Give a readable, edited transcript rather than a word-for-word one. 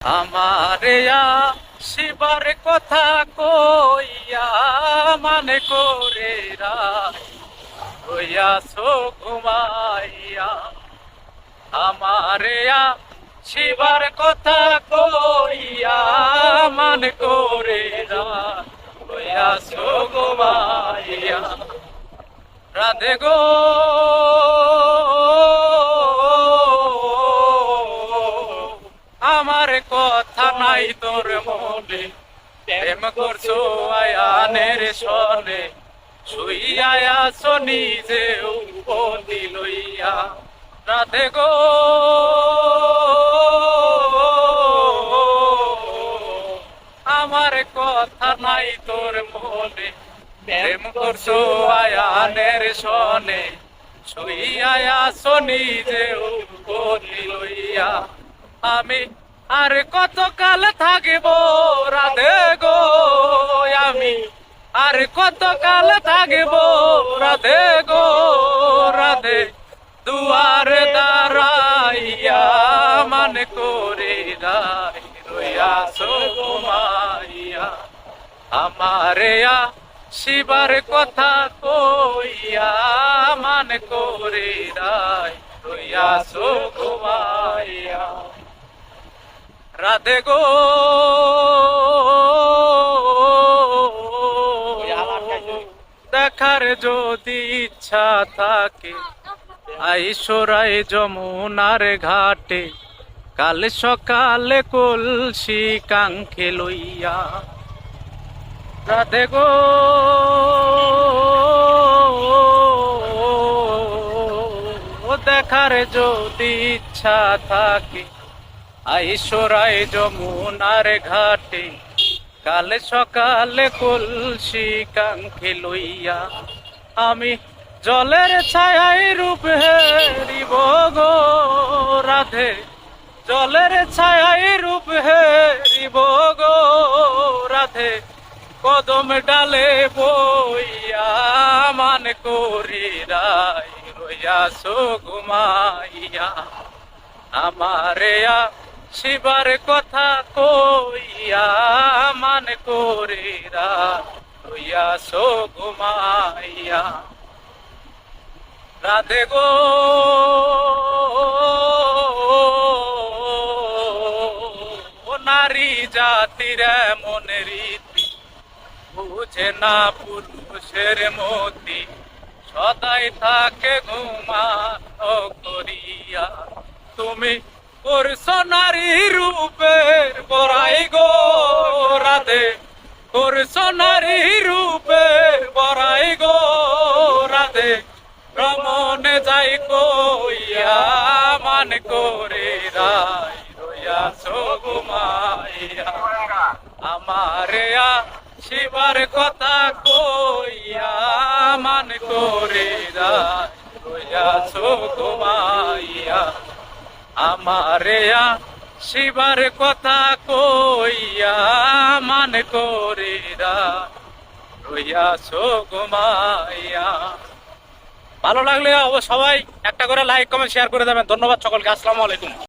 আমারে শিবার কথা কইয়া মানে করে রইয়াছো ঘুমাইয়া। আমারে শিবার কথা কইয়া মানে করে রইয়াছো ঘুমাইয়া। রাধে গো আমার কথা নাই তোর মনে, প্রেম করছো আয়ানের সনে, শুইয়া আছো নিজে উপদি লইয়া। রাধে গো আমার কথা নাই তোর মনে, প্রেম করছো আয়ানের সনে, শুইয়া আছো নিজে উপদি লইয়া। আমি আর কত কাল থাকিব রাধে গো, আমি আর কত কাল থাকিব রাধে গো, রাধে দুয়ারে দাঁড়াইয়া মানে করে রইয়াছো ঘুমাইয়া। আমারে শিবার কথা কইয়া মানে করে রইয়াছো ঘুমাইয়া। রাধে গো দেখার যদি ইচ্ছা থাকে আইসরাই যমুনার ঘাটে, কাল সকালে কলসি কাঙ্খে লইয়া। রাধে গো দেখার যদি ইচ্ছা থাকে আইসরাই যমুনার ঘাটে, কাল সকালে কলসি কাঙ্খে লইয়া। আমি জলের ছায়ায় রূপ হেরিব গো রাধে, জলের ছায়ায় রূপ হেরিব গো রাধে, কদম ডালে বইয়া মান করি রইয়াছো ঘুমাইয়া। আমারে শিবার কথা কইয়া মান করে রইয়াছো ঘুমাইয়া। রাধে গো নারী জাতির মনে রীতি, বুঝে না পুরুষের মতি, সদাই থাকে ঘুমানো করিয়া। তুমি করছো নারী রূপের বড়াই গো রাধে, করছো নারী রূপের বড়াই গো রাধে, ভ্রমণে যাই কইয়া মান করে রইয়াছো ঘুমাইয়া। আমারে শিবার কথা কইয়া মান করে রইয়াছো ঘুমাইয়া। আমারে শিবার কথা কইয়া মান করে রইয়াছো ঘুমাইয়া। ভালো লাগলে সবাই একটা করে লাইক কমেন্ট শেয়ার করে দেবেন। ধন্যবাদ সকলকে। আসসালামু আলাইকুম।